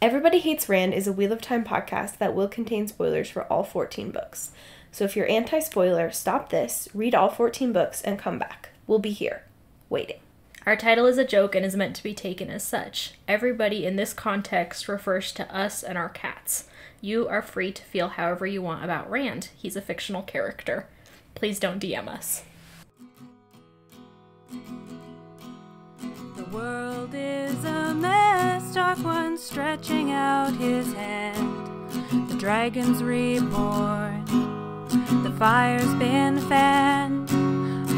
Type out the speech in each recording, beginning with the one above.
Everybody Hates Rand is a Wheel of Time podcast that will contain spoilers for all 14 books. So if you're anti-spoiler, stop this, read all 14 books, and come back. We'll be here, waiting. Our title is a joke and is meant to be taken as such. Everybody in this context refers to us and our cats. You are free to feel however you want about Rand. He's a fictional character. Please don't DM us. The world is a mess, Dark One stretching out his hand. The dragon's reborn, the fire's been fanned,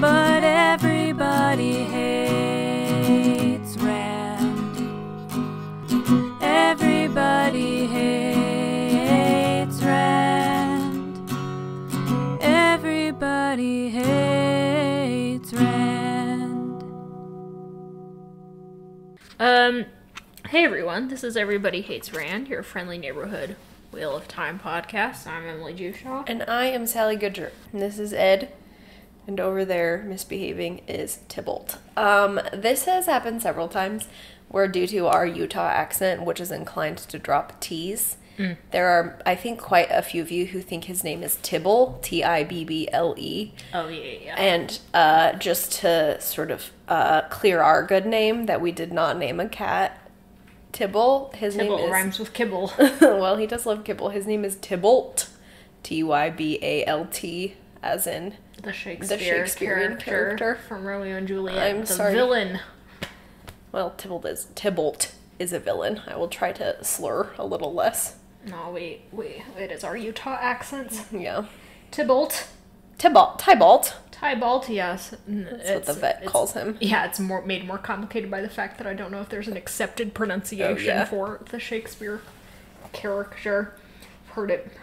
but everybody hates Rand. Everybody hates Rand. Everybody hates Rand. Hey everyone, this is Everybody Hates Rand, your friendly neighborhood Wheel of Time podcast. I'm Emily Jushaw. And I am Sally Goodger. And this is Ed. And over there, misbehaving, is Tybalt. This has happened several times, where due to our Utah accent, which is inclined to drop T's, there are, I think, quite a few of you who think his name is Tibble, Tibble. Oh, yeah. And just to sort of clear our good name that we did not name a cat Tibble, his Tybalt name is... rhymes with kibble. Well, he does love kibble. His name is Tybalt, Tybalt, as in... The Shakespearean character from Romeo and Juliet. Sorry. Villain. Well, Tybalt is a villain. I will try to slur a little less. No, wait. It is our Utah accents. Yeah. Tybalt, yes. That's what the vet calls him. Yeah, it's made more complicated by the fact that I don't know if there's an accepted pronunciation for the Shakespeare character.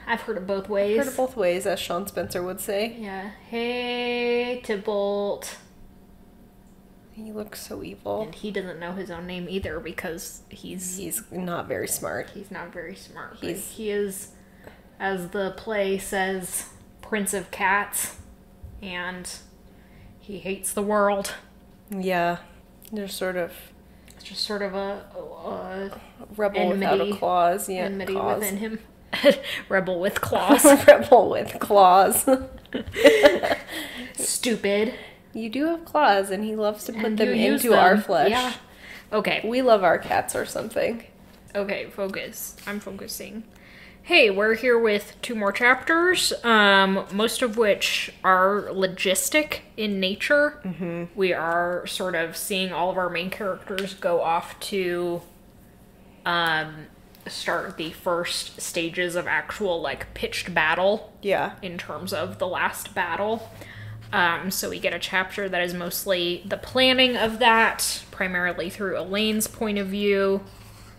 I've heard it both ways. Heard it both ways, as Sean Spencer would say. Yeah. Hey, Tybalt. He looks so evil. And he doesn't know his own name either because he's not very smart. He is, as the play says, Prince of Cats, and he hates the world. Yeah. It's just sort of a rebel without a claws. Yeah, enmity claws. within him. Rebel with claws. Rebel with claws. Stupid. You do have claws, and he loves to put them into them. our flesh. Yeah. Okay. We love our cats or something. Okay, focus. I'm focusing. Hey, we're here with 2 more chapters, most of which are logistic in nature. Mm-hmm. We are sort of seeing all of our main characters go off to start the first stages of actual, pitched battle. Yeah. In terms of the last battle. So we get a chapter that is mostly the planning of that, primarily through Elaine's point of view.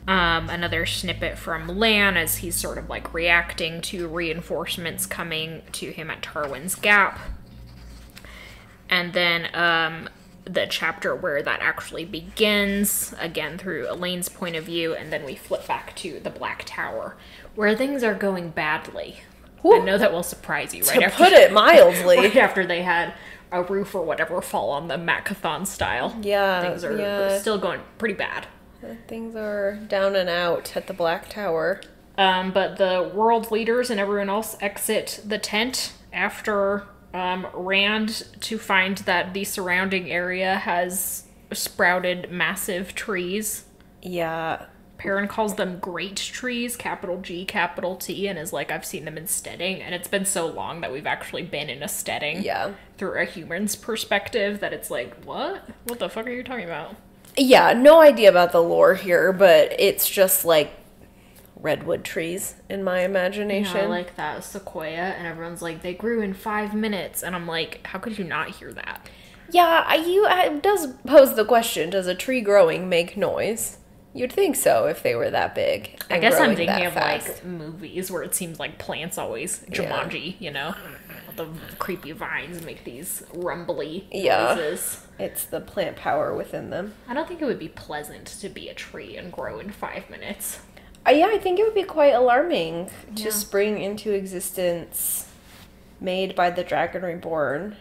Another snippet from Lan as he's sort of reacting to reinforcements coming to him at Tarwin's Gap. And then the chapter where that actually begins, again through Elaine's point of view, and then we flip back to the Black Tower, where things are going badly. Ooh. I know that will surprise you, right? To put it mildly. Right after they had a roof or whatever fall on them, Macathon style. Yeah. Things are still going pretty bad. Things are down and out at the Black Tower. But the world leaders and everyone else exit the tent after Rand to find that the surrounding area has sprouted massive trees. Yeah. Perrin calls them great trees, capital G, capital T, and is I've seen them in steading, and it's been so long that we've actually been in a steading. Yeah. Through a human's perspective that it's what? What the fuck are you talking about? Yeah, no idea about the lore here, but it's just redwood trees in my imagination. Yeah, like that sequoia, and everyone's they grew in 5 minutes, and I'm how could you not hear that? Yeah, it does pose the question, does a tree growing make noise? You'd think so if they were that big. I guess I'm thinking of movies where it seems plants always, Jumanji, the creepy vines make these rumbly noises. It's the plant power within them. I don't think it would be pleasant to be a tree and grow in 5 minutes. Yeah, I think it would be quite alarming to spring into existence made by the Dragon Reborn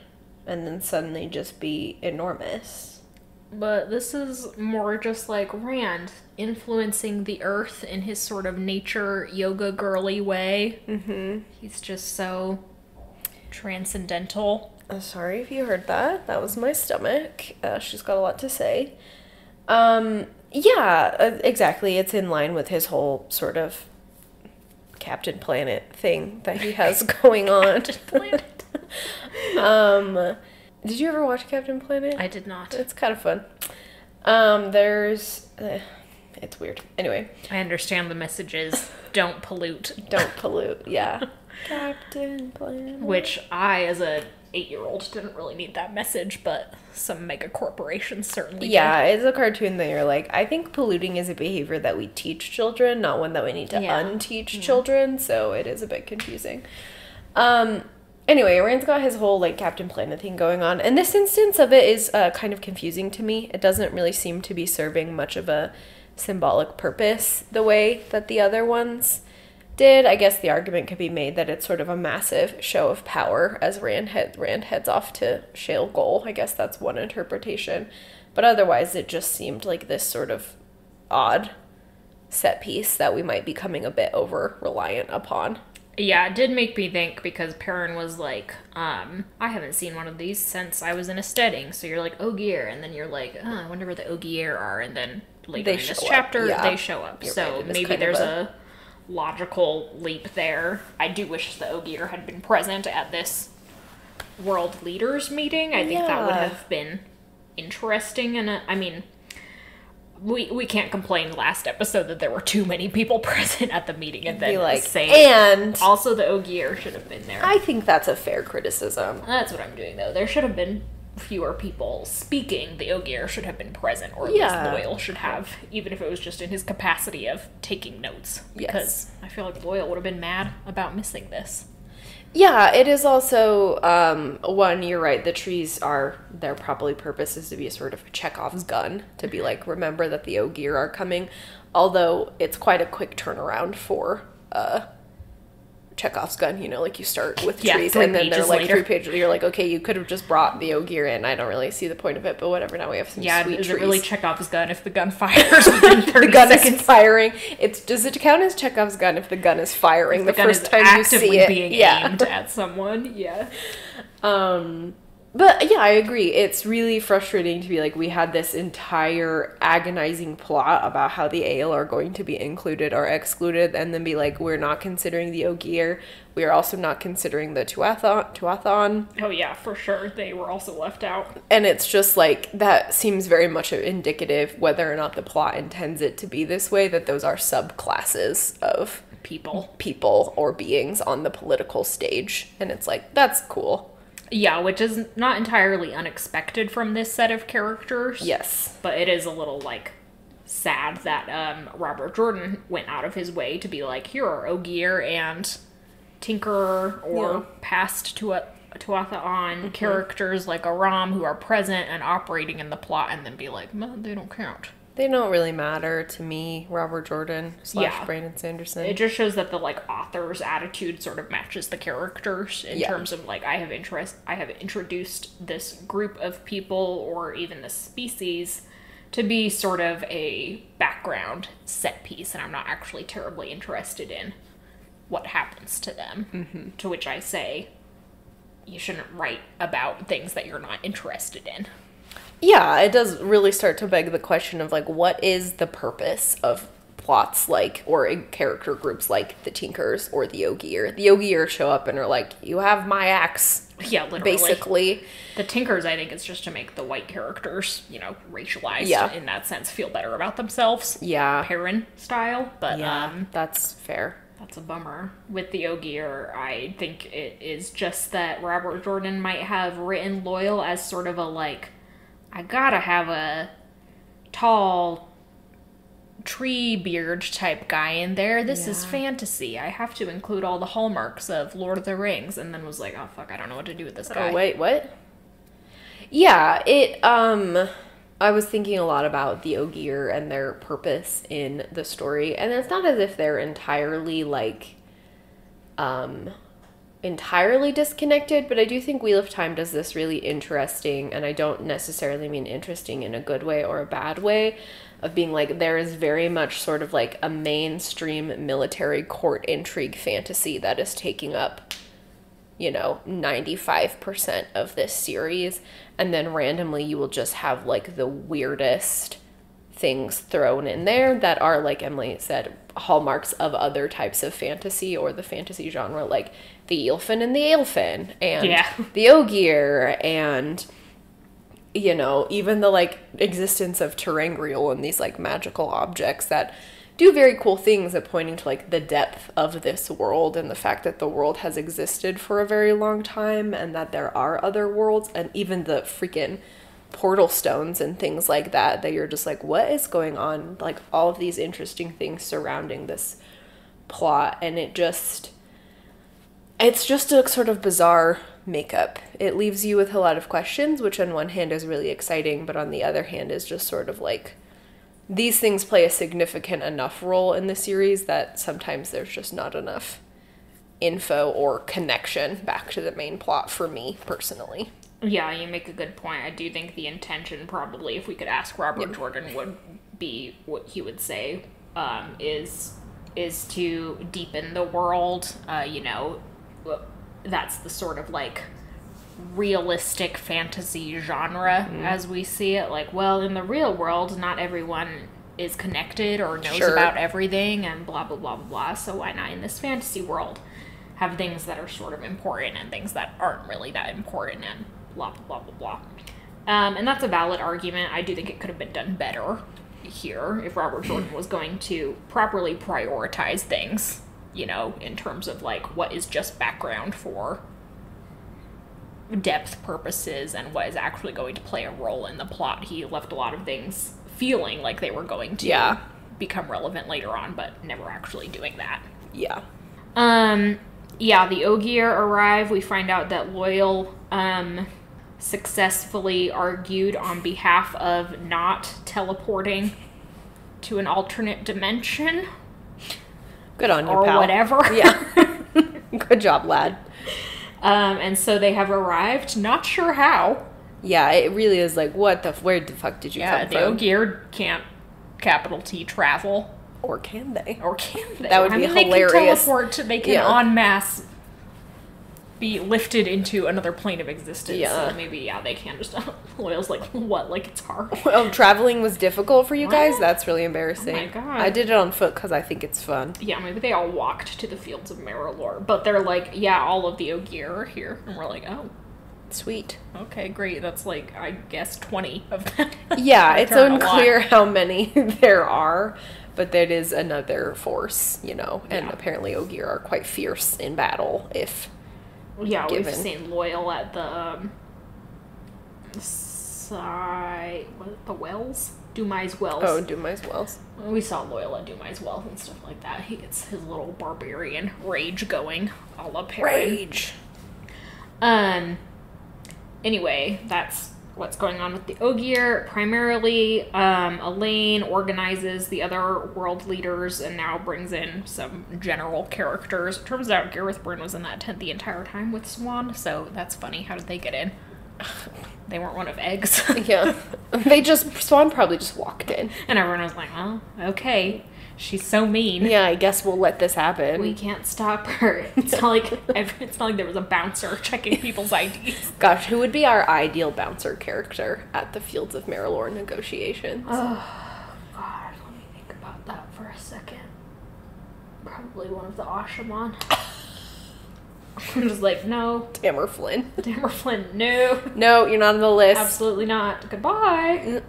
and then suddenly just be enormous. But this is more just like Rand influencing the earth in his sort of nature yoga girly way. Mm-hmm. He's just so transcendental. Sorry if you heard that. That was my stomach. She's got a lot to say. Exactly. It's in line with his whole sort of Captain Planet thing that he has going on. Captain Planet. Did you ever watch Captain Planet? I did not. It's kind of fun. It's weird. Anyway. I understand the messages. Don't pollute. Don't pollute, yeah. Captain Planet. Which I, as a 8-year-old, didn't really need that message, but some mega corporations certainly Yeah, did. it's a cartoon that you're like, I think polluting is a behavior that we teach children, not one that we need to unteach children, so it is a bit confusing. Anyway, Rand's got his whole, like, Captain Planet thing going on, and this instance of it is kind of confusing to me. It doesn't really seem to be serving much of a symbolic purpose the way that the other ones did. I guess the argument could be made that it's sort of a massive show of power as Rand heads off to Shale Goal. I guess that's one interpretation. But otherwise, it just seemed like this sort of odd set piece that we might be coming a bit over-reliant upon. Yeah, it did make me think, because Perrin was like, I haven't seen one of these since I was in a steading. So you're like, Ogier, and then you're like, I wonder where the Ogier are, and then later in this chapter, they show up. You're so right, maybe there's a logical leap there. I do wish the Ogier had been present at this world leaders meeting. I think that would have been interesting, and I mean, we can't complain last episode that there were too many people present at the meeting, and then and also the Ogier should have been there. I think that's a fair criticism. That's what I'm doing, though. There should have been fewer people speaking. The Ogier should have been present, or at least Loyal should have, even if it was just in his capacity of taking notes. Because I feel like Loyal would have been mad about missing this. Yeah, it is also, one, you're right, the trees their probably purpose is to be a sort of Chekhov's gun, to be like, remember that the Ogier are coming, although it's quite a quick turnaround for, Chekhov's gun, like you start with trees, and then they're like 3 pages, you're like, okay, you could have just brought the Ogier in, I don't really see the point of it, but whatever, now we have some sweet trees. Is it really Chekhov's gun if the gun fires within 30 the gun seconds? Is firing. Does it count as Chekhov's gun if the gun is firing the first time you see it? Being aimed at someone, But yeah, I agree. It's really frustrating to be like, we had this entire agonizing plot about how the Ale are going to be included or excluded, and then be like, we're not considering the Ogier. We are also not considering the Tuathon. Oh yeah, for sure. They were also left out. And it's just like, that seems very much indicative, whether or not the plot intends it to be this way, that those are subclasses of people or beings on the political stage. And it's like, that's cool. Yeah, which is not entirely unexpected from this set of characters. Yes. But it is a little, like, sad that Robert Jordan went out of his way to be like, here are Ogier and Tinkerer or past Tuatha'an characters like Aram who are present and operating in the plot, and then be like, man, they don't count. They don't really matter to me, Robert Jordan / Brandon Sanderson. It just shows that the, like, author's attitude sort of matches the characters in terms of, like, I have introduced this group of people or even this species to be sort of a background set piece, and I'm not actually terribly interested in what happens to them. Mm-hmm. To which I say, you shouldn't write about things that you're not interested in. Yeah, it does really start to beg the question of, like, what is the purpose of plots like, or character groups like the Tinkers or the Ogier? The Ogier show up and are like, you have my axe. Yeah, literally. Basically. The Tinkers, I think, it's just to make the white characters, racialized in that sense, feel better about themselves. Yeah. Perrin style. But, that's fair. That's a bummer. With the Ogier, I think it is just that Robert Jordan might have written Loyal as sort of a, like, I gotta have a tall tree beard type guy in there. This is fantasy. I have to include all the hallmarks of Lord of the Rings. And then was like, oh fuck, I don't know what to do with this guy. Oh, wait, what? Yeah, I was thinking a lot about the Ogier and their purpose in the story. And it's not as if they're entirely, like, entirely disconnected, but I do think Wheel of Time does this really interesting, and I don't necessarily mean interesting in a good way or a bad way, of being like, there is very much sort of like a mainstream military court intrigue fantasy that is taking up, 95% of this series, and then randomly you will just have like the weirdest things thrown in there that are, like Emily said, hallmarks of other types of fantasy or the fantasy genre, like the Eelfin and the Aelfin and the Ogier and even the like existence of Terangrial and these like magical objects that do very cool things at pointing to like the depth of this world and the fact that the world has existed for a very long time and that there are other worlds, and even the freaking portal stones and things like that you're just like, what is going on? Like all of these interesting things surrounding this plot, and it's just a sort of bizarre makeup. It leaves you with a lot of questions, which on one hand is really exciting, but on the other hand is just sort of like, these things play a significant enough role in the series that sometimes there's just not enough info or connection back to the main plot for me personally. Yeah, you make a good point. I do think the intention, probably, if we could ask Robert Jordan, would be what he would say, is to deepen the world. That's the sort of like realistic fantasy genre as we see it. Like, well, in the real world, not everyone is connected or knows about everything and blah, blah, blah, blah, blah. So why not in this fantasy world have things that are sort of important and things that aren't really that important and blah, blah, blah, blah, blah. And that's a valid argument. I do think it could have been done better here if Robert Jordan was going to properly prioritize things, in terms of like what is just background for depth purposes and what is actually going to play a role in the plot. He left a lot of things feeling like they were going to become relevant later on, but never actually doing that. Yeah. The Ogier arrive. We find out that Loyal successfully argued on behalf of not teleporting to an alternate dimension. Good on you, or pal. Or whatever. Yeah. Good job, lad. And so they have arrived. Not sure how. Yeah, it really is like, where the fuck did you come from? Yeah, the Ogier can't capital T travel. Or can they? That would be hilarious. They can teleport. They can en masse be lifted into another plane of existence. Yeah. So maybe, they can just... Loyal's like, what? Like, it's hard. Well, traveling was difficult for you guys? That's really embarrassing. Oh my god. I did it on foot because I think it's fun. Yeah, maybe they all walked to the fields of Marilor. But they're like, all of the Ogier are here. And we're like, oh. Sweet. Okay, great. That's like, I guess, 20 of them. Yeah, it's unclear how many there are. But that is another force, and apparently Ogier are quite fierce in battle, if given. We've seen Loyal at the, the wells? Dumai's Wells. Oh, Dumai's Wells. We saw Loyal at Dumai's Wells and stuff like that. He gets his little barbarian rage going, a la Perrin. Rage! Anyway, that's what's going on with the Ogier. Primarily, Elaine organizes the other world leaders and now brings in some general characters. It turns out Gareth Byrne was in that tent the entire time with Swan, so that's funny. How did they get in? They weren't one of Eggs. Yeah. Swan probably just walked in. And everyone was like, well, okay. She's so mean. Yeah, I guess we'll let this happen. We can't stop her. It's not like there was a bouncer checking people's IDs. Gosh, who would be our ideal bouncer character at the Fields of Marilor negotiations? Oh, God. Let me think about that for a second. Probably one of the Ashaman. I'm just like, no. Tamara Flynn. No. No, you're not on the list. Absolutely not. Goodbye.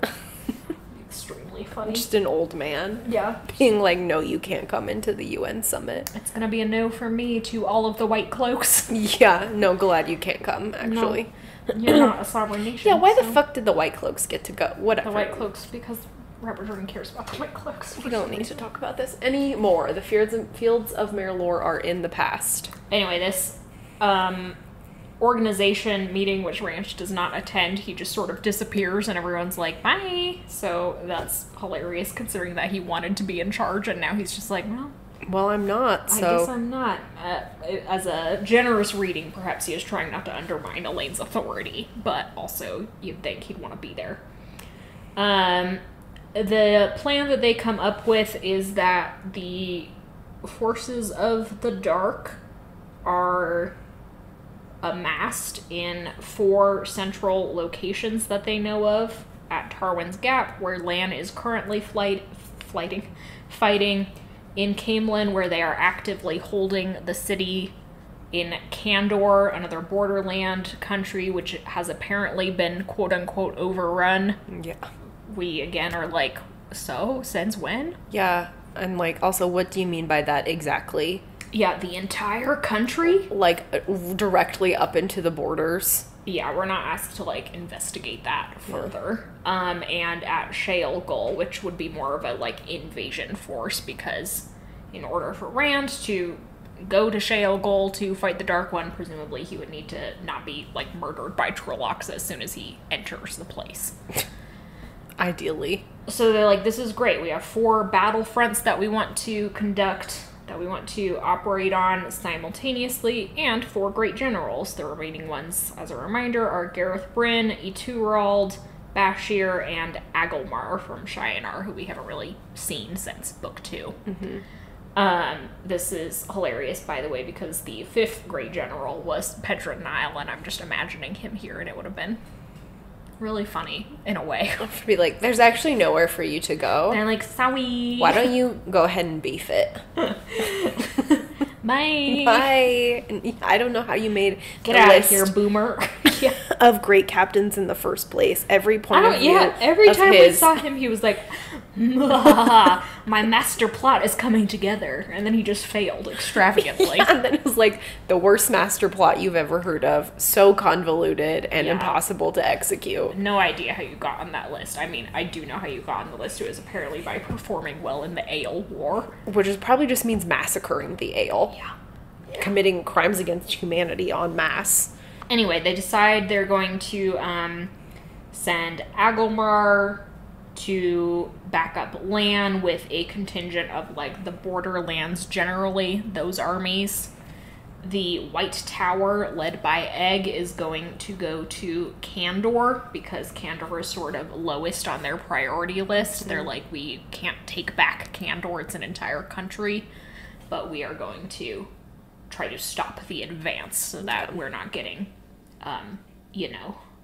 Extremely funny. Just an old man. Yeah. Being like, no, you can't come into the UN summit. It's gonna be a no for me to all of the white cloaks. Yeah, no, glad you can't come, actually. No, you're not a sovereign nation. Yeah, why the fuck did the white cloaks get to go? Whatever. The white cloaks, because Robert Jordan cares about the white cloaks. We don't need to talk about this anymore. The Fields of Marilor are in the past. Anyway, this organization meeting, which Ranch does not attend, he just sort of disappears and everyone's like, bye. So that's hilarious considering that he wanted to be in charge and now he's just like, well, Well, I'm not, so... I guess I'm not. As a generous reading, perhaps he is trying not to undermine Elaine's authority, but also you'd think he'd want to be there. The plan that they come up with is that the forces of the dark are amassed in 4 central locations that they know of. At Tarwin's Gap, where Lan is currently fighting, in Caemlyn, where they are actively holding the city, in Candor, another borderland country, which has apparently been quote-unquote overrun. Yeah. We, again, are like, so? Since when? Yeah, and, like, also, what do you mean by that exactly? Yeah, the entire country? Like, directly up into the borders? Yeah, we're not asked to, like, investigate that further. And at Shale Gull, which would be more of a, like, invasion force, because in order for Rand to go to Shale Gull to fight the Dark One, presumably he would need to not be, like, murdered by Trollocs as soon as he enters the place. Ideally. So they're like, this is great. We have 4 battle fronts that we want to conduct, that we want to operate on simultaneously, and 4 great generals. The remaining ones, as a reminder, are Gareth Bryn, Iturald, Bashir, and Agelmar from Shianar, who we haven't really seen since book 2. Mm-hmm. This is hilarious, by the way, because the 5th great general was Pedron Nile, and I'm just imagining him here, and it would have been really funny in a way. Be like, there's actually nowhere for you to go. And I'm like, sorry. Why don't you go ahead and beef it? Bye. Bye. And I don't know how you made Get a out list of here, boomer. Yeah. of great captains in the first place. Every point of view. Yeah, every of time his... we saw him, he was like, my master plot is coming together. And then he just failed extravagantly. Yeah, and then it was like the worst master plot you've ever heard of. So convoluted and impossible to execute. No idea how you got on that list. I mean, I do know how you got on the list. It was apparently by performing well in the Ale War. Which is probably just means massacring the Ale. Yeah. Committing crimes against humanity en masse. Anyway, they decide they're going to send Agelmar to back up Lan with a contingent of, like, the borderlands generally, those armies. The White Tower, led by Egg, is going to go to Candor, because Candor is sort of lowest on their priority list. Mm-hmm. They're like, we can't take back Candor, it's an entire country, but we are going to try to stop the advance so that we're not getting,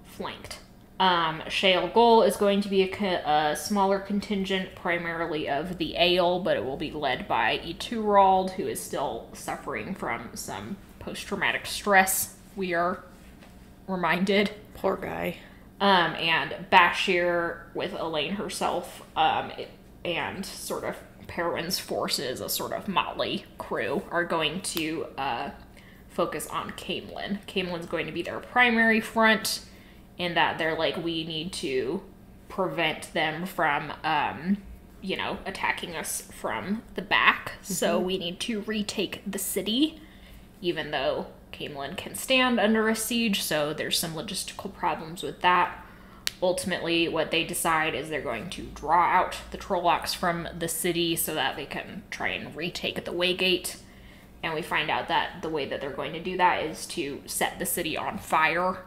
flanked. Shale Gull is going to be a smaller contingent, primarily of the Ale, but it will be led by Iturald, who is still suffering from some post-traumatic stress, we are reminded. Poor guy. And Bashir, with Elaine herself, and sort of Perrin's forces, a sort of motley crew, are going to focus on Caemlyn. Caemlyn's going to be their primary front, in that they're like, we need to prevent them from, attacking us from the back. Mm-hmm. So we need to retake the city, even though Caemlyn can stand under a siege, so there's some logistical problems with that. Ultimately, what they decide is they're going to draw out the Trollocs from the city so that they can try and retake the Waygate. And we find out that the way that they're going to do that is to set the city on fire,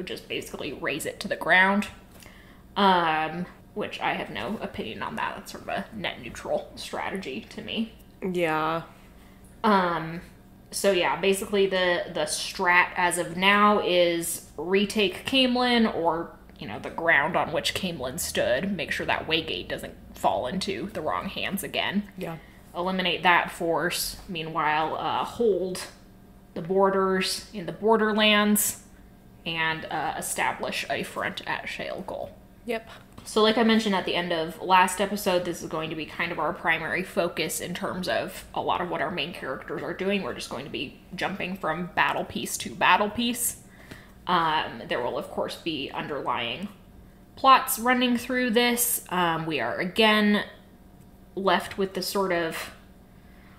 just basically raze it to the ground, which I have no opinion on that. That's sort of a net neutral strategy to me. Yeah. So yeah, basically the strat as of now is retake Caemlyn, or, the ground on which Caemlyn stood, make sure that Waygate doesn't fall into the wrong hands again. Yeah. Eliminate that force, meanwhile, hold the borders in the borderlands, and establish a front at Shale Gull. Yep. So like I mentioned at the end of last episode, this is going to be kind of our primary focus in terms of a lot of what our main characters are doing. We're just going to be jumping from battle piece to battle piece. There will, of course, be underlying plots running through this. We are, again, left with the sort of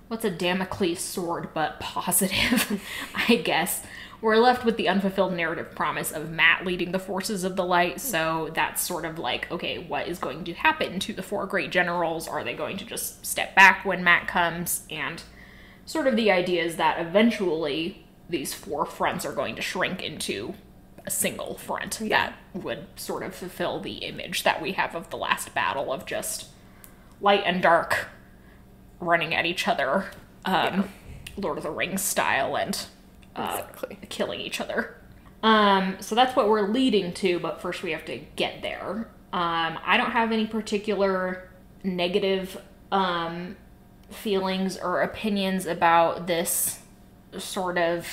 what's a Damocles Sword but positive, I guess. We're left with the unfulfilled narrative promise of Matt leading the forces of the light, so that's sort of like, okay, what is going to happen to the 4 great generals? Are they going to just step back when Matt comes? And sort of the idea is that eventually these 4 fronts are going to shrink into a single front that would sort of fulfill the image that we have of the last battle of just light and dark running at each other, Lord of the Rings style, and killing each other. So that's what we're leading to, but first we have to get there. I don't have any particular negative feelings or opinions about this sort of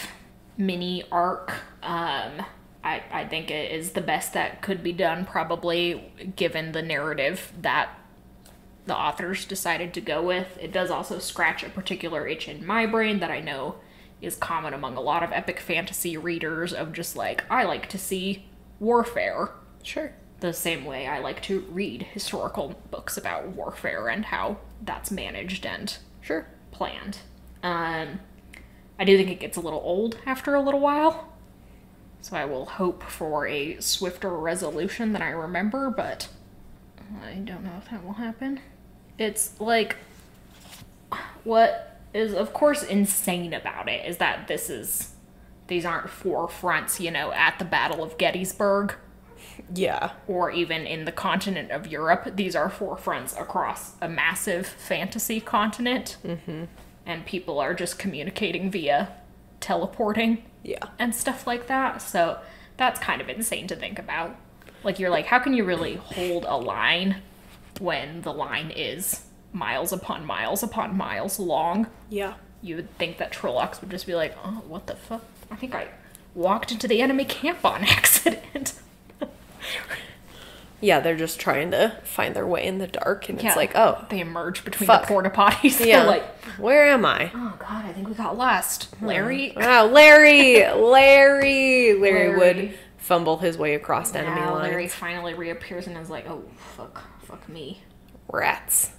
mini arc. I think it is the best that could be done, probably, given the narrative that the authors decided to go with. It does also scratch a particular itch in my brain that I know is common among a lot of epic fantasy readers, of just like, I like to see warfare. Sure. The same way I like to read historical books about warfare and how that's managed and planned. I do think it gets a little old after a little while, so I will hope for a swifter resolution than I remember, but I don't know if that will happen. It's like, what is of course insane about it is that these aren't 4 fronts, you know, at the Battle of Gettysburg. Yeah. Or even in the continent of Europe. These are 4 fronts across a massive fantasy continent. Mm-hmm. And people are just communicating via teleporting. Yeah. And stuff like that. So that's kind of insane to think about. Like, you're like, how can you really hold a line when the line is miles upon miles long? Yeah. You would think that Trollocs would just be like, oh, what the fuck? I think I walked into the enemy camp on accident. Yeah, they're just trying to find their way in the dark, and it's like, oh. They emerge between the porta potties. Yeah. They're like, where am I? Oh, God, I think we got lost. Larry? Wow, Larry would fumble his way across enemy lines. Larry finally reappears and is like, oh, fuck me. Rats.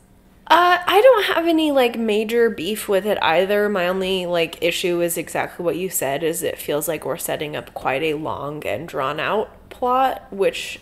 I don't have any, like, major beef with it either. My only, like, issue is exactly what you said, is it feels like we're setting up quite a long and drawn-out plot, which,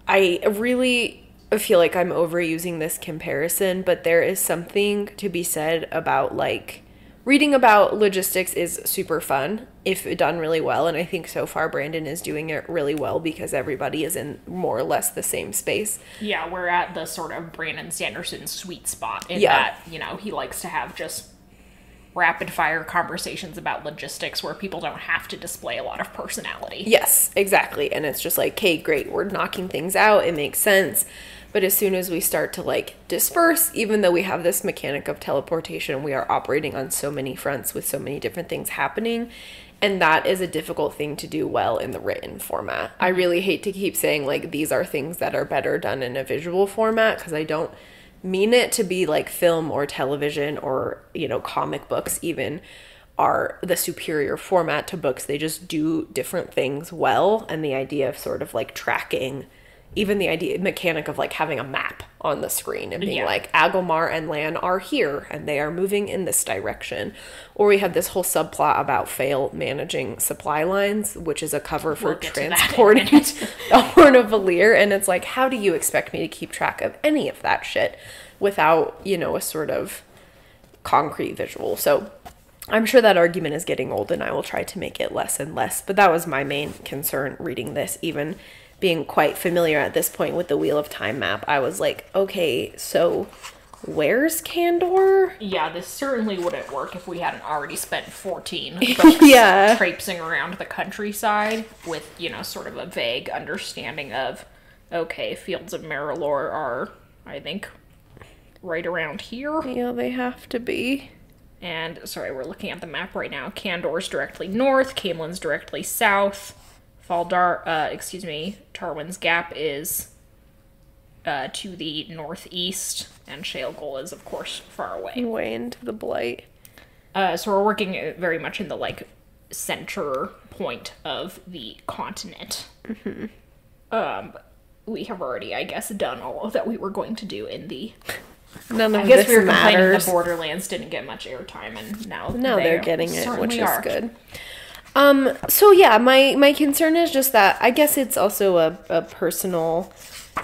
I really feel like I'm overusing this comparison, but there is something to be said about, like, reading about logistics is super fun if done really well, and I think so far Brandon is doing it really well because everybody is in more or less the same space. Yeah, we're at the sort of Brandon Sanderson sweet spot in that, you know, he likes to have just rapid-fire conversations about logistics where people don't have to display a lot of personality. Yes, exactly, and it's just like, okay, great, we're knocking things out, it makes sense. But as soon as we start to, like, disperse, even though we have this mechanic of teleportation, we are operating on so many fronts with so many different things happening. And that is a difficult thing to do well in the written format. I really hate to keep saying, like, these are things that are better done in a visual format, because I don't mean it to be like film or television or, you know, comic books even are the superior format to books. They just do different things well. And the idea of sort of, like, tracking, even the mechanic of, like, having a map on the screen and being like, Agomar and Lan are here and they are moving in this direction. Or we have this whole subplot about Fail managing supply lines, which is a cover for transporting the Horn of Valere. And it's like, how do you expect me to keep track of any of that shit without, you know, a sort of concrete visual? So I'm sure that argument is getting old, and I will try to make it less and less. But that was my main concern reading this, even being quite familiar at this point with the Wheel of Time map. I was like, okay, so where's Kandor? Yeah, this certainly wouldn't work if we hadn't already spent 14 books traipsing around the countryside with, you know, sort of a vague understanding of, okay, Fields of Marilor are, I think, right around here. Yeah, they have to be. And, sorry, we're looking at the map right now. Kandor's directly north, Caemlyn's directly south. Tarwin's Gap is to the northeast, and Shaelgol is, of course, far away. Way into the Blight. So we're working very much in the, like, center point of the continent. Mm-hmm. We have already, I guess, done all that we were going to do in the None of I guess this we were complaining matters. the Borderlands didn't get much airtime, and now They're getting it, certainly which are. is good. So yeah, my concern is just that I guess it's also a personal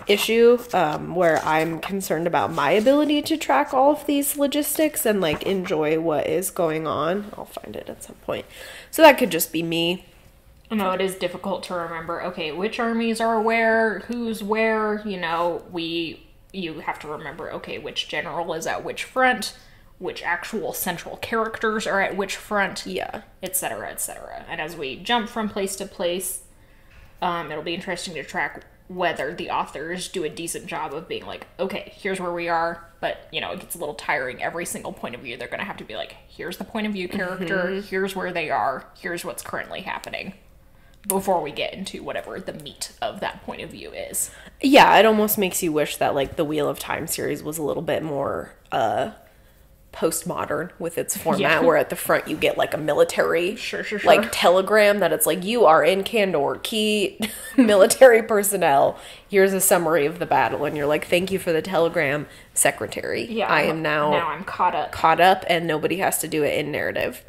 issue, where I'm concerned about my ability to track all of these logistics and like enjoy what is going on. I'll find it at some point. So that could just be me. No, it is difficult to remember, okay, which armies are where, who's where, you have to remember, okay, which general is at which front, which actual central characters are at which front, Yeah. etc., etc. And as we jump from place to place, it'll be interesting to track whether the authors do a decent job of being like, okay, here's where we are, but, it gets a little tiring. Every single point of view, they're going to have to be like, here's the point of view character, here's where they are, here's what's currently happening, before we get into whatever the meat of that point of view is. Yeah, it almost makes you wish that like the Wheel of Time series was a little bit more postmodern with its format, where at the front you get like a military Sure. like telegram that it's like, you are in Kandor, key military personnel, here's a summary of the battle, and you're like, thank you for the telegram, secretary. Yeah, I am now I'm caught up and nobody has to do it in narrative.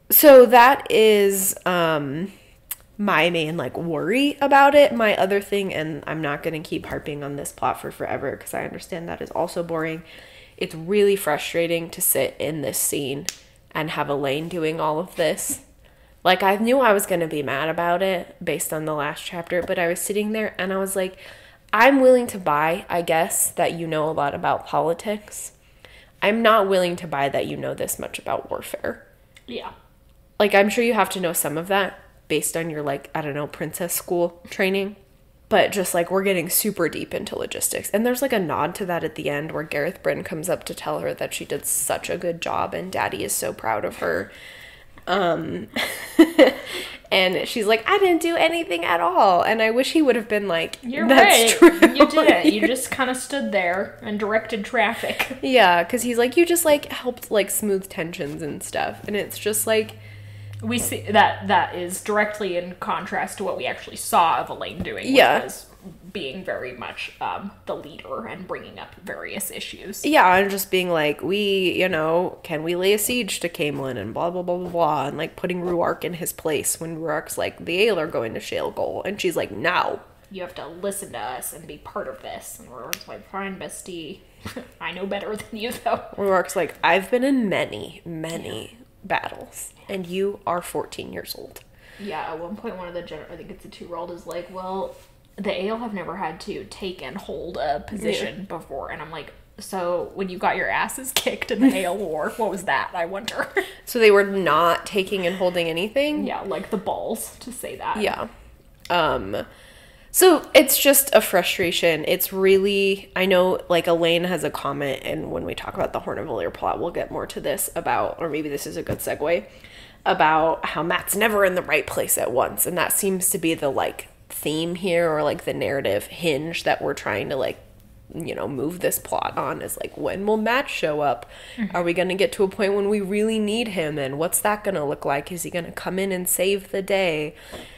So that is my main like worry about it. My other thing, and I'm not going to keep harping on this plot for forever because I understand that is also boring. It's really frustrating to sit in this scene and have Elaine doing all of this. Like, I knew I was going to be mad about it based on the last chapter, but I was sitting there and I was like, I'm willing to buy, I guess, that you know a lot about politics. I'm not willing to buy that you know this much about warfare. Yeah. Like, I'm sure you have to know some of that based on your, like, I don't know, princess school training. But just, like, we're getting super deep into logistics. And there's, like, a nod to that at the end where Gareth Bryn comes up to tell her that she did such a good job and Daddy is so proud of her. And she's like, I didn't do anything at all. And I wish he would have been like, You're that's right. true. You did it. You just kind of stood there and directed traffic. Yeah, because he's like, you just, like, helped, like, smooth tensions and stuff. And it's just, like... We see that is directly in contrast to what we actually saw of Elaine doing, which was being very much the leader and bringing up various issues. Yeah, and just being like, can we lay a siege to Caemlyn and blah, blah, blah, blah, blah, and, like, putting Ruark in his place when Ruark's like, the Ale are going to Shale Goal, and she's like, no. You have to listen to us and be part of this. And Ruark's like, fine, bestie. I know better than you, though. Ruark's like, I've been in many battles, and you are 14 years old. Yeah, at one point, one of the I think it's a 2-year-old, is like, well, the Ale have never had to take and hold a position before. And I'm like, so when you got your asses kicked in the Ale War, what was that, I wonder? So they were not taking and holding anything? Yeah, like the balls to say that. Yeah. So it's just a frustration. It's really, I know, like, Elaine has a comment, and when we talk about the Horn of Valere plot, we'll get more to this about, or maybe this is a good segue, about how Matt's never in the right place at once. And that seems to be the, like, theme here, or, like, the narrative hinge that we're trying to, like, move this plot on, is like, when will Matt show up? Are we going to get to a point when we really need him? And what's that going to look like? Is he going to come in and save the day?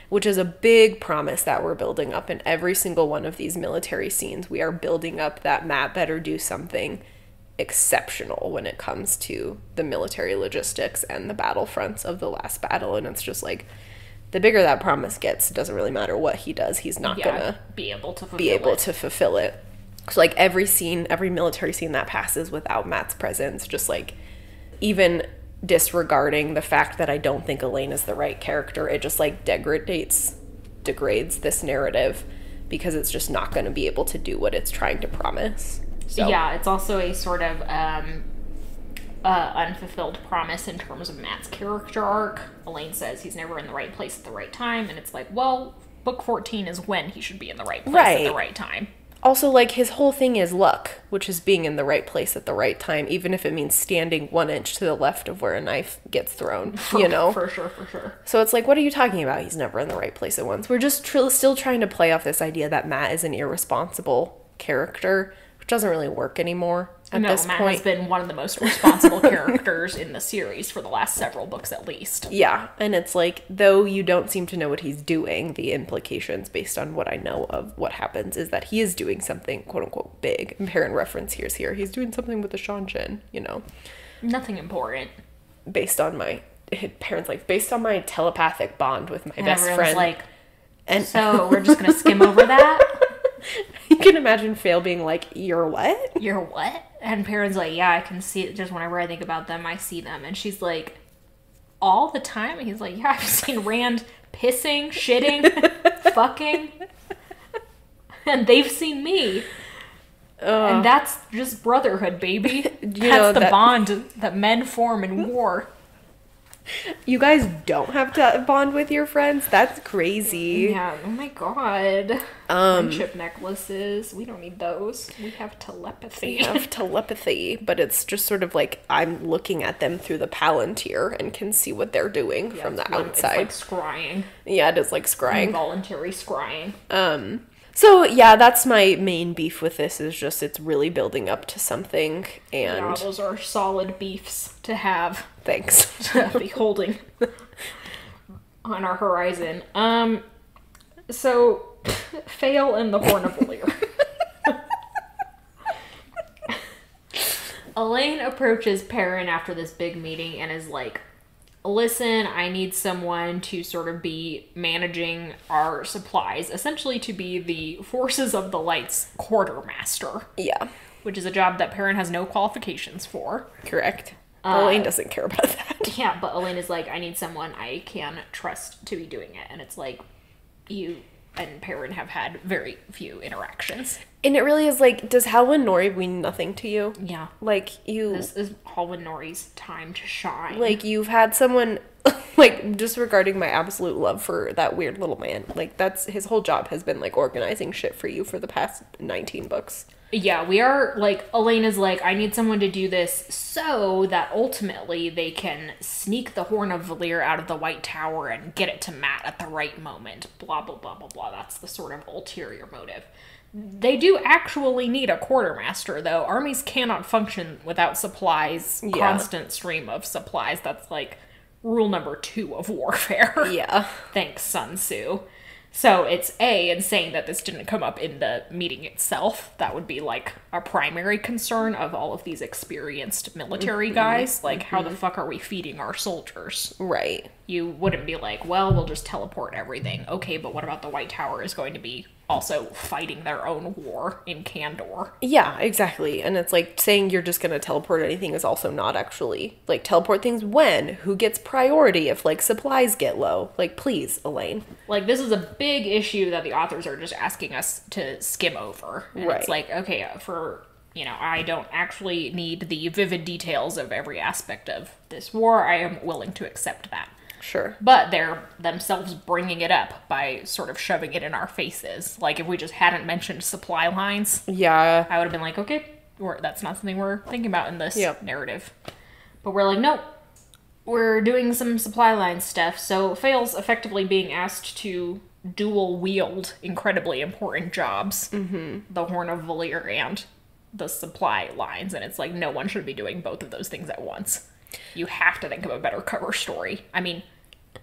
Which is a big promise that we're building up in every single one of these military scenes. We are building up that Matt better do something exceptional when it comes to the military logistics and the battlefronts of the last battle. And it's just like, the bigger that promise gets, it doesn't really matter what he does. He's not gonna be able to fulfill it. So, like, every military scene that passes without Matt's presence, just, like, even disregarding the fact that I don't think Elaine is the right character, it just, like, degrades this narrative, because it's just not going to be able to do what it's trying to promise. So. Yeah, it's also a sort of unfulfilled promise in terms of Matt's character arc. Elaine says he's never in the right place at the right time, and it's like, well, book 14 is when he should be in the right place at the right time. Also, like, his whole thing is luck, which is being in the right place at the right time, even if it means standing 1 inch to the left of where a knife gets thrown, For sure. So it's like, what are you talking about? He's never in the right place at once. We're just still trying to play off this idea that Matt is an irresponsible character, which doesn't really work anymore. at this Matt point. has been one of the most responsible characters in the series for the last several books at least. Yeah, and it's like, though you don't seem to know what he's doing, the implications based on what I know of what happens is that he is doing something, quote-unquote, big. And parent reference here. He's doing something with the Shanshin, you know. Nothing important. Based on my parents, like, based on my telepathic bond with my And best everyone's friend. like, And so we're just going to skim over that? you can imagine Fail being like, you're what? You're what? And Perrin's like, yeah, I can see it. Just whenever I think about them, I see them. And she's like, all the time? And he's like, yeah, I've seen Rand pissing, shitting, fucking. And they've seen me. And that's just brotherhood, baby. That's the bond that men form in war. You guys don't have to bond with your friends? That's crazy. Yeah, oh my god. Friendship necklaces. We don't need those. We have telepathy. We have telepathy, but it's just sort of like I'm looking at them through the palantir and can see what they're doing from the outside. It's like scrying. Yeah, it is like scrying. Involuntary scrying. So yeah, that's my main beef with this is just it's really building up to something and Yeah, those are solid beefs to have. Thanks. To be holding on our horizon. So Fail and the Horn of Valere. Elaine approaches Perrin after this big meeting and is like, listen, I need someone to sort of be managing our supplies, essentially to be the Forces of the Light's quartermaster. Yeah. Which is a job that Perrin has no qualifications for. Correct. Elaine doesn't care about that. Yeah, but Elaine is like, I need someone I can trust to be doing it. And it's like, you and Perrin have had very few interactions. And it really is like, does Halwyn Nori mean nothing to you? Yeah. Like, This is Halwyn Nori's time to shine. Like, you've had someone, like, disregarding my absolute love for that weird little man. Like, that's, his whole job has been, like, organizing shit for you for the past 19 books. Yeah, we are, like, Elaine is like, I need someone to do this so that ultimately they can sneak the Horn of Valere out of the White Tower and get it to Matt at the right moment. Blah, blah, blah, blah, blah. That's the sort of ulterior motive. They do actually need a quartermaster, though. Armies cannot function without supplies, constant stream of supplies. That's, like, rule number 2 of warfare. Yeah. Thanks, Sun Tzu. So it's insane that this didn't come up in the meeting itself. That would be like a primary concern of all of these experienced military guys. Like, how the fuck are we feeding our soldiers? Right. You wouldn't be like, well, we'll just teleport everything. Okay, but what about the White Tower is going to be also fighting their own war in Kandor? Yeah, exactly. And it's like saying you're just going to teleport anything is also not actually, like, teleport things when? Who gets priority if, like, supplies get low? Like, please, Elaine. Like, this is a big issue that the authors are just asking us to skim over. And Right. It's like, okay, I don't actually need the vivid details of every aspect of this war. I am willing to accept that. Sure. But they're themselves bringing it up by sort of shoving it in our faces. Like, if we just hadn't mentioned supply lines, Yeah. I would have been like, okay, that's not something we're thinking about in this Yep. narrative. But we're like, nope, we're doing some supply line stuff. So Fail's effectively being asked to dual wield incredibly important jobs. Mm-hmm. The Horn of Valere and the supply lines. And it's like, no one should be doing both of those things at once. You have to think of a better cover story. I mean,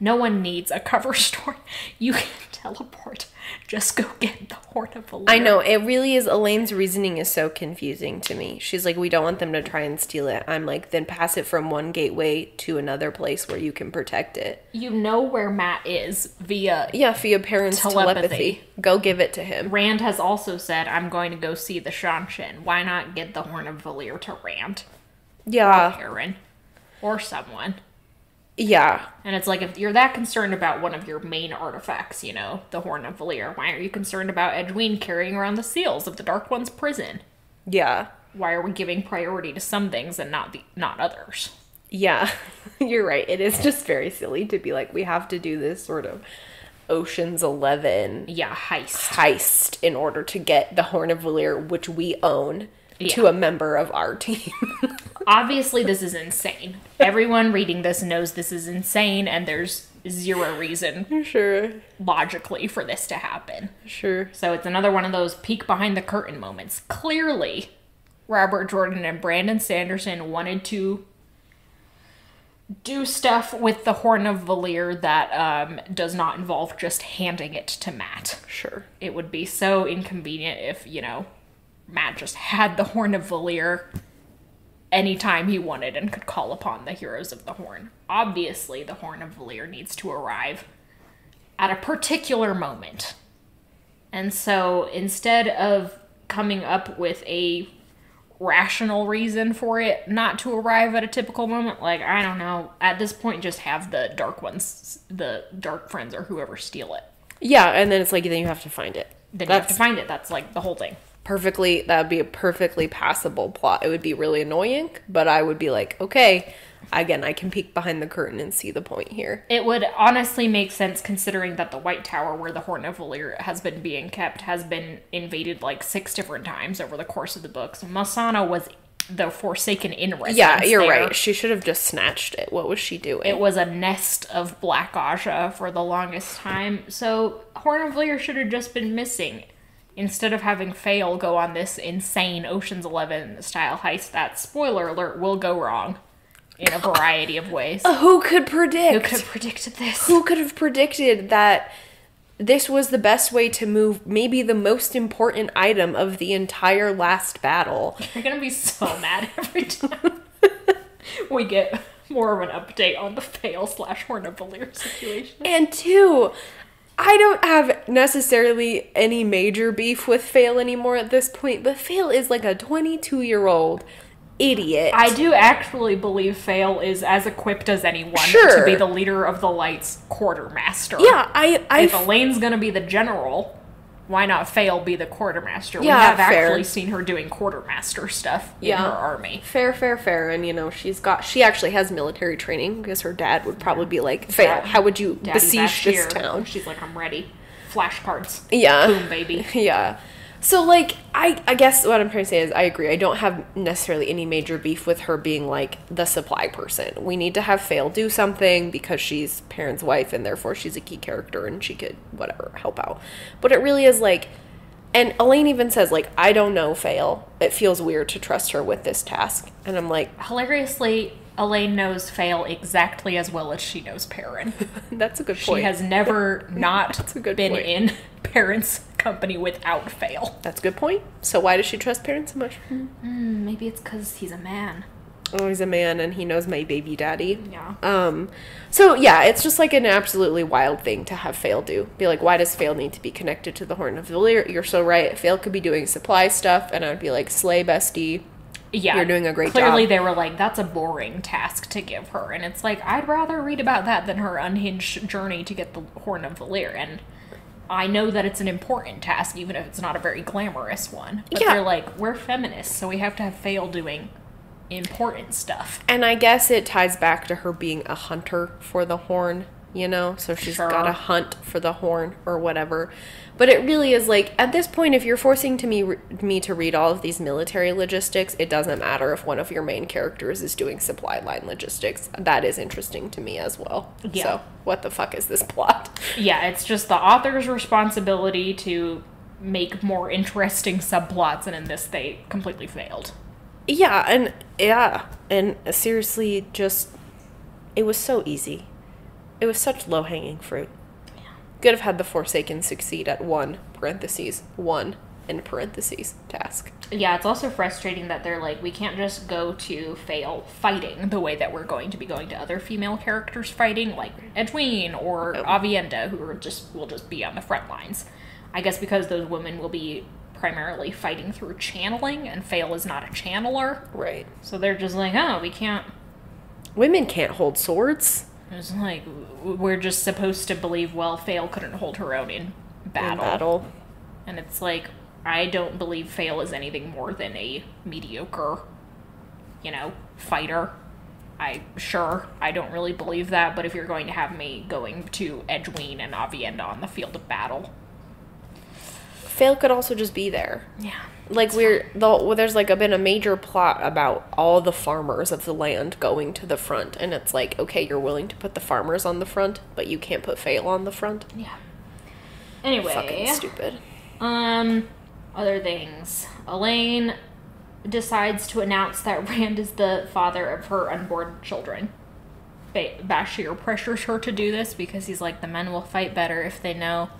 no one needs a cover story. You can teleport. Just go get the Horn of Valere. I know, it really is, Elaine's reasoning is so confusing to me. She's like, we don't want them to try and steal it. I'm like, then pass it from one gateway to another place where you can protect it. You know where Matt is via Perrin's telepathy. Go give it to him. Rand has also said, I'm going to go see the Shanshin. Why not get the Horn of Valere to Rand? Yeah. Or Perrin. Or someone. Yeah. And it's like, if you're that concerned about one of your main artifacts, the Horn of Valere, why are you concerned about Edwene carrying around the seals of the Dark One's prison? Yeah. Why are we giving priority to some things and not others? Yeah. You're right. It is just very silly to be like, we have to do this sort of Ocean's 11 heist in order to get the Horn of Valere, which we own, to a member of our team. Obviously, this is insane. Everyone reading this knows this is insane, and there's zero reason logically for this to happen. Sure. So it's another one of those peek behind the curtain moments. Clearly, Robert Jordan and Brandon Sanderson wanted to do stuff with the Horn of Valere that does not involve just handing it to Matt. Sure. It would be so inconvenient if, Matt just had the Horn of Valere anytime he wanted and could call upon the heroes of the Horn. Obviously, the Horn of Valere needs to arrive at a particular moment. And so instead of coming up with a rational reason for it not to arrive at a typical moment, like, I don't know, at this point just have the dark ones, the dark friends or whoever steal it. Yeah, and then it's like, then you have to find it. Then you have to find it. That's like the whole thing. That would be a perfectly passable plot. It would be really annoying, but I would be like, okay, again, I can peek behind the curtain and see the point here. It would honestly make sense considering that the White Tower, where the Horn of Valere has been being kept, has been invaded like 6 different times over the course of the books. Masana was the Forsaken in residence. Yeah, you're right. She should have just snatched it. What was she doing? It was a nest of Black Aja for the longest time. So Horn of Valere should have just been missing. Instead of having Fail go on this insane Ocean's 11 style heist that, spoiler alert, will go wrong in a variety of ways. Who could predict? Who could have predicted this? Who could have predicted that this was the best way to move maybe the most important item of the entire last battle? You're gonna be so mad every time we get more of an update on the Fail / Horn of Valere situation. And 2, I don't have necessarily any major beef with Fail anymore at this point, but Fail is like a 22-year-old idiot. I do actually believe Fail is as equipped as anyone to be the leader of the Light's quartermaster. Yeah, if Elaine's gonna be the general, why not Fail be the quartermaster? Yeah, we have fair. actually seen her doing quartermaster stuff in her army. Fair. And, she actually has military training because her dad would probably be like, Fail, how would you besiege this town? She's like, I'm ready. Flashcards. Yeah. Boom, baby. Yeah. So, like, I guess what I'm trying to say is I agree. I don't have necessarily any major beef with her being, like, the supply person. We need to have Fail do something because she's Perrin's wife and therefore she's a key character and she could, whatever, help out. But it really is, like, and Elaine even says, like, I don't know Fail. It feels weird to trust her with this task. And I'm like... Hilariously, Elaine knows Fail exactly as well as she knows Perrin. That's a good point. She has never not been point. in Perrin's company without Fail. That's a good point. So why does she trust Perrin so much? Maybe it's because he's a man. Oh, he's a man and he knows my baby daddy. Yeah. So yeah, it's just like an absolutely wild thing to have Fail do. Be like, why does Fail need to be connected to the Horn of Valere? You're so right. Fail could be doing supply stuff and I would be like, slay bestie. Yeah. You're doing a great job. Clearly they were like, that's a boring task to give her. And it's like, I'd rather read about that than her unhinged journey to get the Horn of Valere. And I know that it's an important task, even if it's not a very glamorous one. But they're like, we're feminists, so we have to have Fail doing important stuff. And I guess it ties back to her being a hunter for the Horn, so she's got to hunt for the Horn or whatever. But it really is like, at this point, if you're forcing me to read all of these military logistics, it doesn't matter if one of your main characters is doing supply line logistics. That is interesting to me as well. Yeah. So what the fuck is this plot? Yeah, it's just the author's responsibility to make more interesting subplots, and in this they completely failed. Yeah, and seriously, just, it was so easy. It was such low-hanging fruit. Yeah. Could have had the Forsaken succeed at one task. Yeah, it's also frustrating that they're like, we can't just go to Fail fighting the way that we're going to be going to other female characters fighting, like Edwene or Avienda, who will just be on the front lines. I guess because those women will be primarily fighting through channeling, and Fail is not a channeler. Right. So they're just like, oh, we can't... Women can't hold swords. It's like, we're just supposed to believe, well, Fail couldn't hold her own in battle. And it's like, I don't believe Fail is anything more than a mediocre, fighter. I don't really believe that, but if you're going to have me going to Edwene and Avienda on the field of battle... Fail could also just be there. Yeah. Like, there's, like, been a major plot about all the farmers of the land going to the front, and it's like, okay, you're willing to put the farmers on the front, but you can't put Fail on the front? Yeah. Anyway. Fucking stupid. Other things. Elaine decides to announce that Rand is the father of her unborn children. Bashir pressures her to do this because he's like, the men will fight better if they know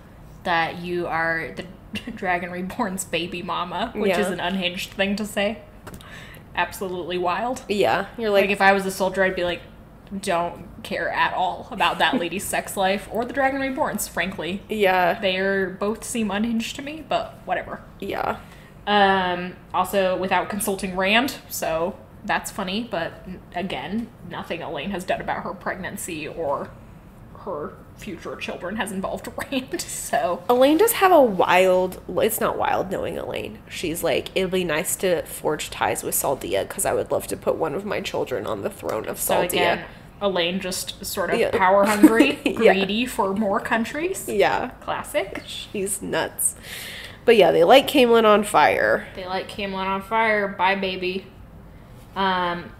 that you are the Dragon Reborn's baby mama, which is an unhinged thing to say. Absolutely wild. Yeah. You're like if I was a soldier, I'd be like, don't care at all about that lady's sex life or the Dragon Reborn's, frankly. Yeah. They both seem unhinged to me, but whatever. Yeah. Also, without consulting Rand, so that's funny, but again, nothing Elaine has done about her pregnancy or her future children has involved Rand, so. Elaine does have a wild, it's not wild knowing Elaine. She's like, it'll be nice to forge ties with Saldia because I would love to put one of my children on the throne of Saldia. So again, Elaine just sort of power hungry, greedy for more countries. Yeah. Classic. She's nuts. But yeah, they light Caemlyn on fire. Bye, baby. Lan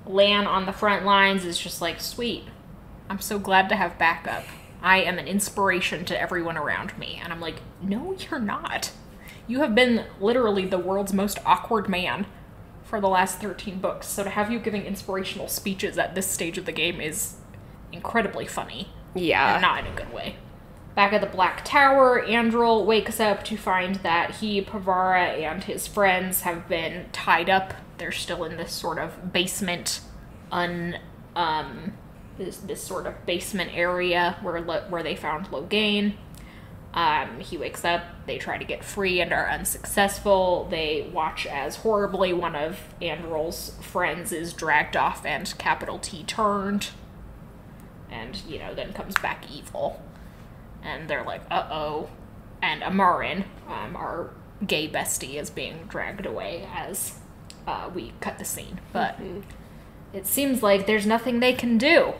on the front lines is just like, sweet. I'm so glad to have backup. I am an inspiration to everyone around me. And I'm like, no, you're not. You have been literally the world's most awkward man for the last 13 books. So to have you giving inspirational speeches at this stage of the game is incredibly funny. Yeah. And not in a good way. Back at the Black Tower, Andrel wakes up to find that he, Pavara, and his friends have been tied up. They're still in this sort of basement, this sort of basement area where they found Loghain. He wakes up, they try to get free and are unsuccessful. They watch as horribly one of Andrel's friends is dragged off and capital T turned. And, then comes back evil. And they're like, uh-oh. And Amarin, our gay bestie, is being dragged away as we cut the scene. But it seems like there's nothing they can do.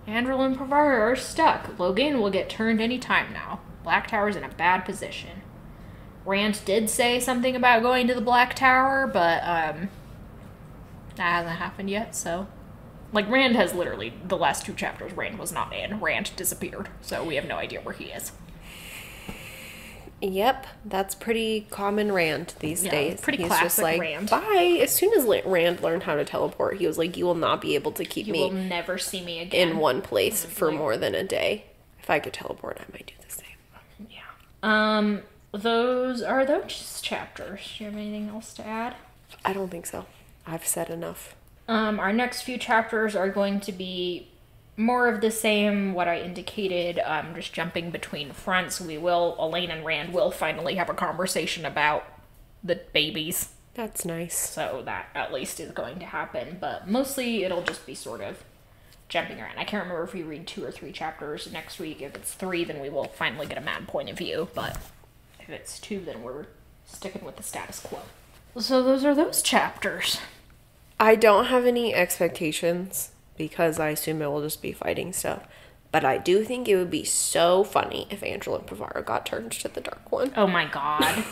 Andrel and Pavara are stuck. Loghain will get turned any time now. Black Tower's in a bad position. Rand did say something about going to the Black Tower, but that hasn't happened yet, so... Rand has literally, the last 2 chapters, Rand was not in. Rand disappeared, so we have no idea where he is. Yep, that's pretty common Rand these days. Pretty He's classic just like, Rand. Bye. As soon as Rand learned how to teleport, he was like, you will not be able to keep me. You will never see me again. In one place for more than a day. If I could teleport, I might do the same. Yeah. Those are those chapters. Do you have anything else to add? I don't think so. I've said enough. Our next few chapters are going to be more of the same, what I indicated, just jumping between fronts. Elaine and Rand will finally have a conversation about the babies. That's nice. So that at least is going to happen, but mostly it'll just be sort of jumping around. I can't remember if we read 2 or 3 chapters next week. If it's 3, then we will finally get a mad point of view, but if it's 2, then we're sticking with the status quo. So those are those chapters. I don't have any expectations because I assume it will just be fighting stuff. But I do think it would be so funny if Andrel and Pavara got turned to the Dark One. Oh my god.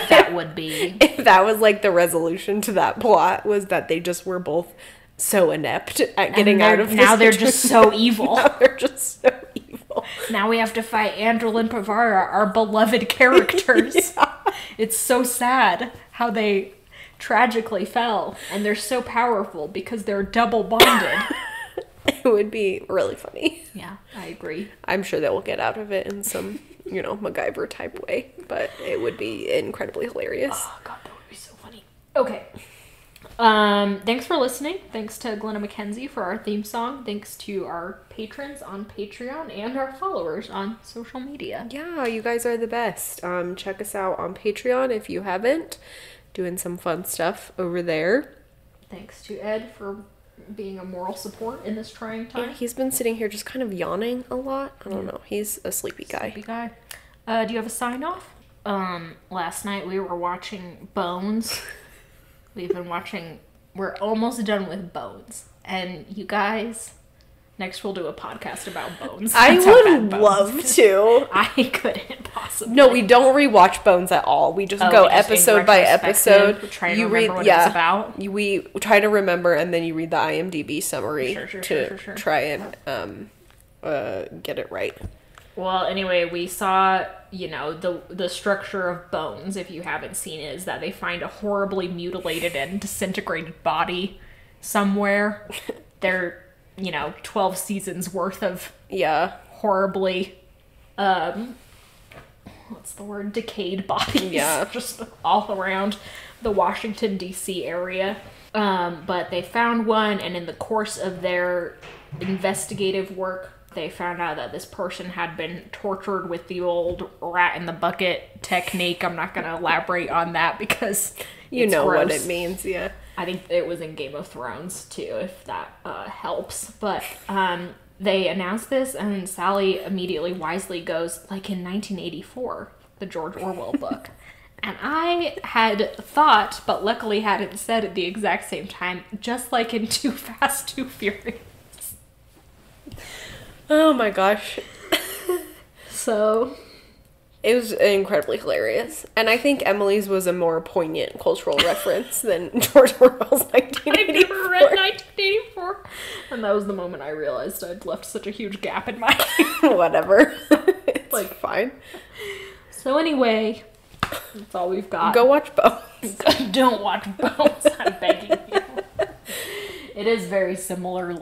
That would be. If that was the resolution to that plot, was that they just were both so inept at getting out of this now they're just so evil. Now they're just so evil. Now we have to fight Andrel and Pavara, our beloved characters. Yeah. It's so sad how they tragically fell, and they're so powerful because they're double bonded. It would be really funny. Yeah, I agree. I'm sure they will get out of it in some, MacGyver type way, but it would be incredibly hilarious. Oh god, that would be so funny. Okay. Thanks for listening. Thanks to Glenna McKenzie for our theme song. Thanks to our patrons on Patreon and our followers on social media. Yeah, you guys are the best. Check us out on Patreon if you haven't. Doing some fun stuff over there. Thanks to Ed for being a moral support in this trying time. Yeah, he's been sitting here just kind of yawning a lot. I don't know. He's a sleepy guy. Do you have a sign off? Last night we were watching Bones. We're almost done with Bones. And you guys, next we'll do a podcast about Bones. I would love to. I couldn't possibly. No, we don't rewatch Bones at all. We just go episode by episode. Try to remember what it's about. We try to remember, and then you read the IMDb summary to try and get it right. Well, anyway, we saw, you know, the structure of Bones, if you haven't seen it, is that they find a horribly mutilated and disintegrated body somewhere. They're, you know, 12 seasons worth of horribly, what's the word? Decayed bodies. Yeah. Just all around the Washington, D.C. area. But they found one, and in the course of their investigative work, they found out that this person had been tortured with the old rat in the bucket technique. I'm not going to elaborate on that because you know gross. what it means, yeah. I think it was in Game of Thrones, too, if that helps. But they announced this, and Sally immediately wisely goes, like in 1984, the George Orwell book. And I had thought, but luckily hadn't said at the exact same time, just like in Too Fast, Too Furious. Oh my gosh. So, it was incredibly hilarious. And I think Emily's was a more poignant cultural reference than George Orwell's 1984. I've never read 1984. And that was the moment I realized I'd left such a huge gap in my Whatever. It's like fine. So anyway, that's all we've got. Go watch Bones. Don't watch Bones, I'm begging you. It is very similar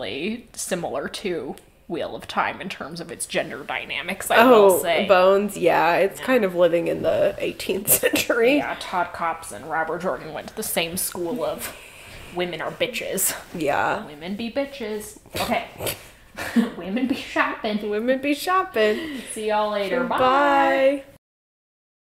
to Wheel of Time in terms of its gender dynamics, I will say. Bones, yeah. It's kind of living in the 18th century. Yeah, Todd Cops and Robert Jordan went to the same school of women are bitches. Yeah. Women be bitches. Okay. Women be shopping. Women be shopping. See y'all later. Bye. Bye.